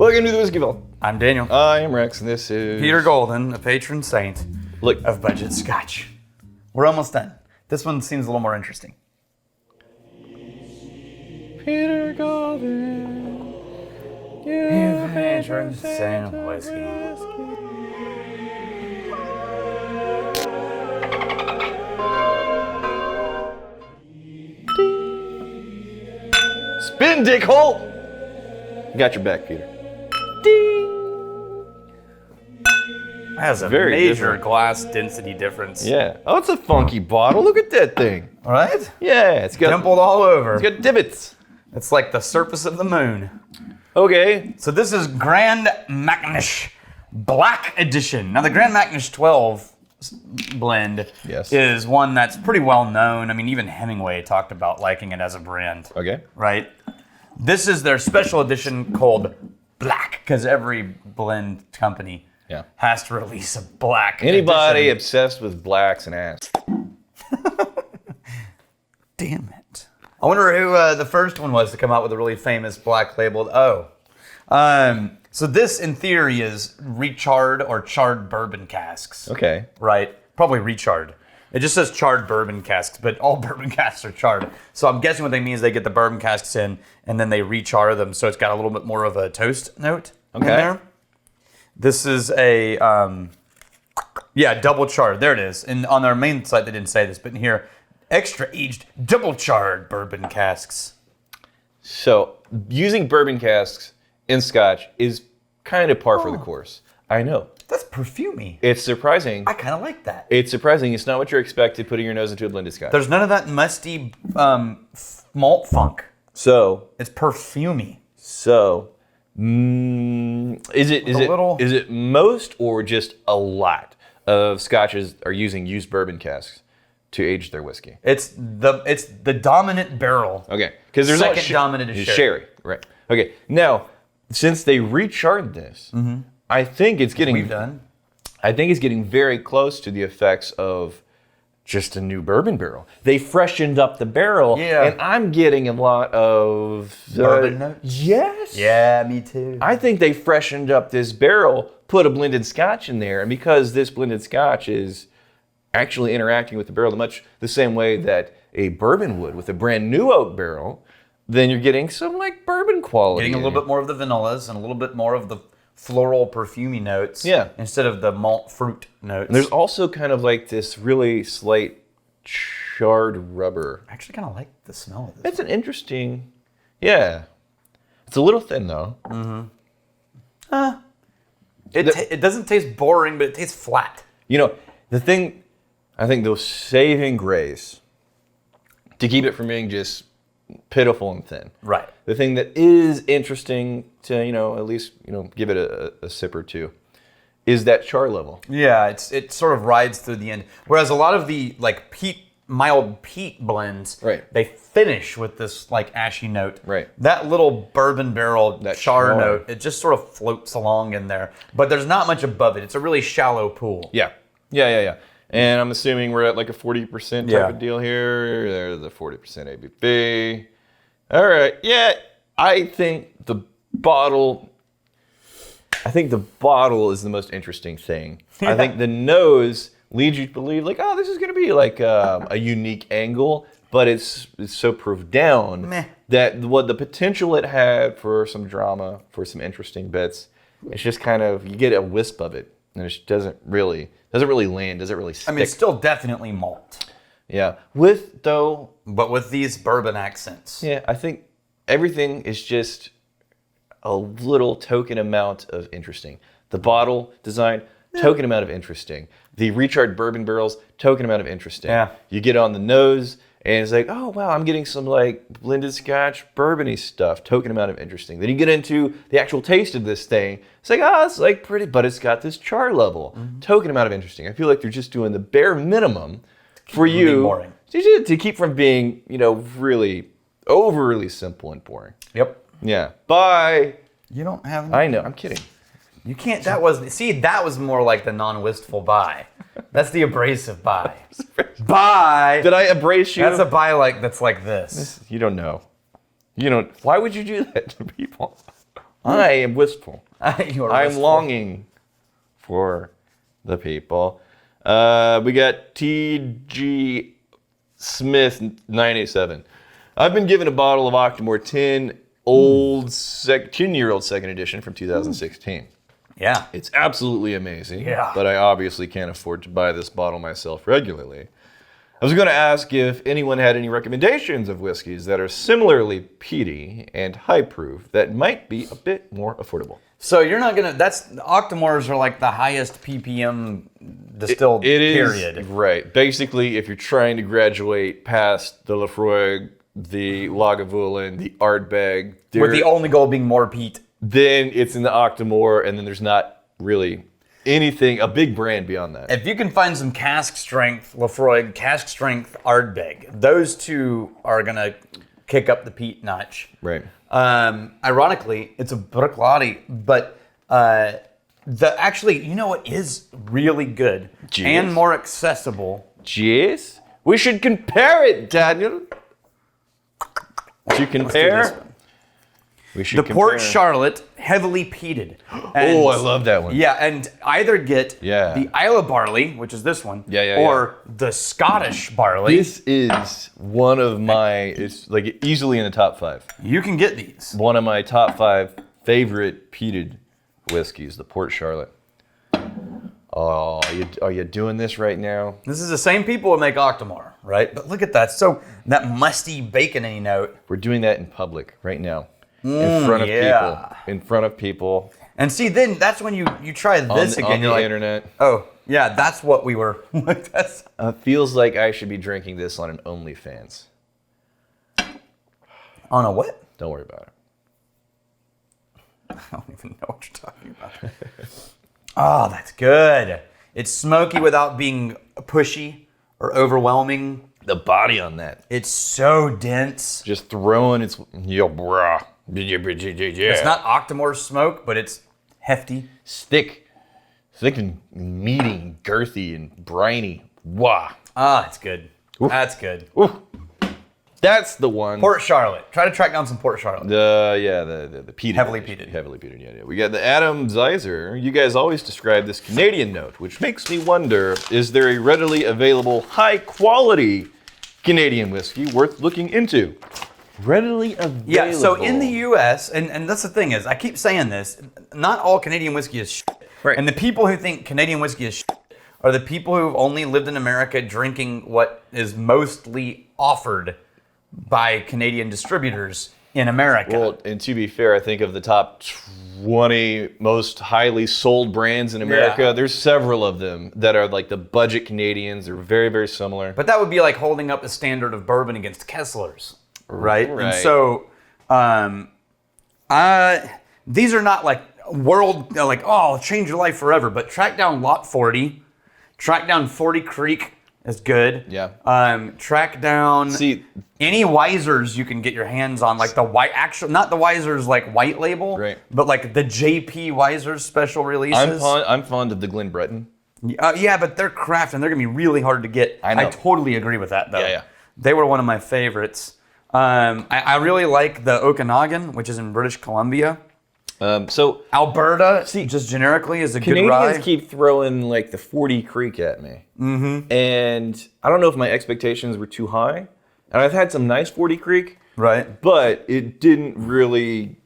Welcome to the Whiskey Vault. I'm Daniel. I am Rex, and this is Peter Golden, the patron saint Look. of budget scotch. We're almost done. This one seems a little more interesting. Peter Golden. You patron saint of whiskey. Spin, dickhole! Got your back, Peter. Has a Very major different. glass density difference. Yeah. Oh, it's a funky bottle. Look at that thing. All right? Yeah, it's got Dimpled all over. It's got divots. It's like the surface of the moon. Okay. So this is Grand Macnish Black Edition. Now the Grand Macnish 12 blend Yes. is one that's pretty well known. I mean, even Hemingway talked about liking it as a brand. Okay. Right? This is their special edition called Black, because every blend company has to release a black Anybody edition. obsessed with blacks and ass? Damn it. I wonder who the first one was to come out with a really famous black labeled O. So this, in theory, is recharred or charred bourbon casks. Okay. Right? Probably recharred. It just says charred bourbon casks, but all bourbon casks are charred. So I'm guessing what they mean is they get the bourbon casks in, and then they rechar them, so it's got a little bit more of a toast note in there. This is a, double charred. There it is. And on our main site, they didn't say this, but in here, extra aged, double charred bourbon casks. So, using bourbon casks in scotch is kind of par for the course. I know. That's perfumey. It's surprising. I kind of like that. It's surprising. It's not what you're expected putting your nose into a blended scotch. There's none of that musty malt funk. So, It's perfumey. is it most or just a lot of scotches are using used bourbon casks to age their whiskey? It's the dominant barrel. Okay, because there's Second dominant is sherry. Right. Okay. Now, since they recharred this, I think it's getting We've done. I think it's getting very close to the effects of just a new bourbon barrel. They freshened up the barrel, and I'm getting a lot of Bourbon notes? Yes. Yeah, me too. I think they freshened up this barrel, put a blended scotch in there, and because this blended scotch is actually interacting with the barrel much the same way that a bourbon would with a brand new oak barrel, then you're getting some like bourbon quality. Getting a little bit more of the vanillas and a little bit more of the floral perfumey notes. Yeah. Instead of the malt fruit notes. And there's also kind of like this really slight charred rubber. I actually kind of like the smell of this. It's an interesting, yeah. It's a little thin though. It doesn't taste boring, but it tastes flat. You know, the thing, I think the saving grace to keep it from being just pitiful and thin. Right. The thing that is interesting to, at least, give it a sip or two is that char level. Yeah, it sort of rides through the end. Whereas a lot of the like mild peat blends, they finish with this like ashy note. Right. That little bourbon barrel, that char char note, it just sort of floats along in there. But there's not much above it. It's a really shallow pool. Yeah. And I'm assuming we're at like a 40% type of deal here. There's the 40% ABV. All right. Yeah, I think the bottle is the most interesting thing. I think the nose leads you to believe like, oh, this is going to be like a unique angle, but it's so proof down that what the potential it had for some drama, for some interesting bits, it's just kind of, you get a wisp of it, and it doesn't really land, doesn't really stick. I mean, it's still definitely malt. Yeah. But with these bourbon accents. Yeah, I think everything is just a little token amount of interesting. The bottle design, token amount of interesting. The recharred bourbon barrels, token amount of interesting. Yeah. You get on the nose, and it's like, oh, wow, I'm getting some like blended scotch, bourbony stuff, token amount of interesting. Then you get into the actual taste of this thing. It's like, oh, it's like pretty, but it's got this char level, token amount of interesting. I feel like they're just doing the bare minimum for you to keep from being, really overly simple and boring. Yep. Yeah. Bye. You don't have any? I know. I'm kidding. You can't. That was more like the non-wistful bye. That's the abrasive bye. Bye. Did I abrase you? That's a bye that's like this. You don't know. Why would you do that to people? I am wistful. You are I'm wistful. longing for the people. We got T.G. Smith 987. I've been given a bottle of Octomore 10 10-year-old second edition from 2016. Yeah. It's absolutely amazing. Yeah. But I obviously can't afford to buy this bottle myself regularly. I was going to ask if anyone had any recommendations of whiskeys that are similarly peaty and high proof that might be a bit more affordable. So you're not gonna. Octomores are like the highest ppm distilled. It is, period. right. Basically, if you're trying to graduate past the Lafroig, the Lagavulin, the Ardbeg, With the only goal being more peat. then it's in the Octomore, and then there's not really anything, a big brand beyond that. If you can find some cask strength Lafroig, cask strength Ardbeg, those two are gonna kick up the peat notch. Right. Ironically, it's a Bruichladdich, but actually, you know what is really good Cheers. and more accessible? Cheers. We should compare it, Daniel. To compare, we should The compare. Port Charlotte, heavily peated. Oh, I love that one. Yeah, and either get Yeah. the Isle barley, which is this one, Yeah, or the Scottish barley. This is one of my, it's like easily in the top 5. You can get these. One of my top 5 favorite peated whiskeys, the Port Charlotte. Oh, are you doing this right now? This is the same people who make Octomore, right? But look at that. So that musty bacony note. We're doing that in public right now. In front of yeah. people. In front of people. And see, then that's when you try this again. On You're the like, internet. oh, yeah, that's what we were. That's, Feels like I should be drinking this on an OnlyFans. on a what? Don't worry about it. I don't even know what you're talking about. Oh, that's good. It's smoky without being pushy or overwhelming. The body on that. It's so dense. Just throwing its, yo, brah. It's not Octomore smoke, but it's hefty. thick and meaty and girthy and briny. Wow. Ah, it's good. Oof. That's good. Ooh. That's the one. Port Charlotte. Try to track down some Port Charlotte. The peated. Heavily peated. Heavily peated, yeah. We got the Adam Zeiser. You guys always describe this Canadian note, which makes me wonder, is there a readily available, high-quality Canadian whiskey worth looking into? Readily available. Yeah, so in the U.S., and that's the thing is, I keep saying this, not all Canadian whiskey is shit. Right. And the people who think Canadian whiskey is shit are the people who've only lived in America drinking what is mostly offered by Canadian distributors in America. Well, and to be fair, I think of the top 20 most highly sold brands in America, Yeah. there's several of them that are like the budget Canadians. They're very, very similar. But that would be like holding up a standard of bourbon against Kessler's, right? Right. And so, these are not like world, like, oh, I'll change your life forever. But track down Lot 40, track down 40 Creek is good. Yeah. Track down See, any Wisers you can get your hands on, like the white, actual, not the Wisers like white label, Right. but like the JP Wisers special releases. I'm fond of the Glen Breton. Yeah, but they're craft and they're gonna be really hard to get. I know. I totally agree with that, though. Yeah. They were one of my favorites. I really like the Okanagan, which is in British Columbia. So Alberta, just generically, is a good rye. Canadians keep throwing like the 40 Creek at me. Mm-hmm. And I don't know if my expectations were too high. And I've had some nice 40 Creek. Right. But it didn't really,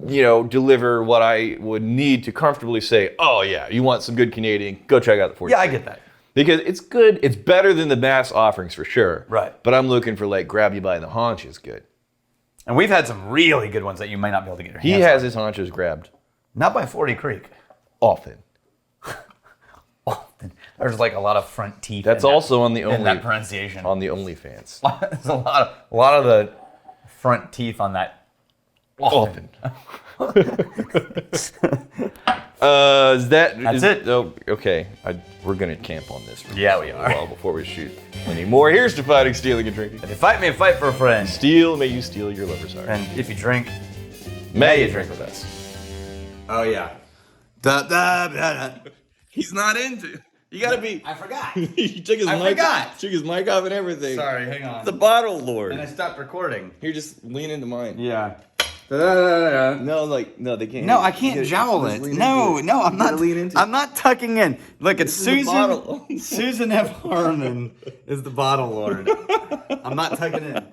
deliver what I would need to comfortably say, oh yeah, you want some good Canadian, go check out the 40 Yeah, I Creek. get that. Because it's good, it's better than the mass offerings for sure. Right. But I'm looking for like grab you by the haunches good. And we've had some really good ones that you might not be able to get your He hands has on. his haunches grabbed Not by 40 Creek. often. Often. There's like a lot of front teeth. That's in that- also on the in that pronunciation. on the OnlyFans. There's a lot of the front teeth on that. Often. That's it. Oh, okay. We're gonna camp on this for Yeah, we a are. while before we shoot any more. Here's to fighting, stealing, and drinking. If you fight me, fight for a friend. Steal, may you steal your lover's heart. And if you drink, May you drink with us. oh yeah. He's not into. You gotta be. I forgot. He took his I mic. forgot. Took his mic off and everything. Sorry, hang on. The bottle lord. And I stopped recording. Here, just lean into mine. Yeah. No, they can't. No, I can't jowl Let's it. lean No, into it. no, I'm You gotta not. lean into I'm not tucking in. Look, it's This is the bottle. Susan F. Harmon is the bottle lord. I'm not tucking in.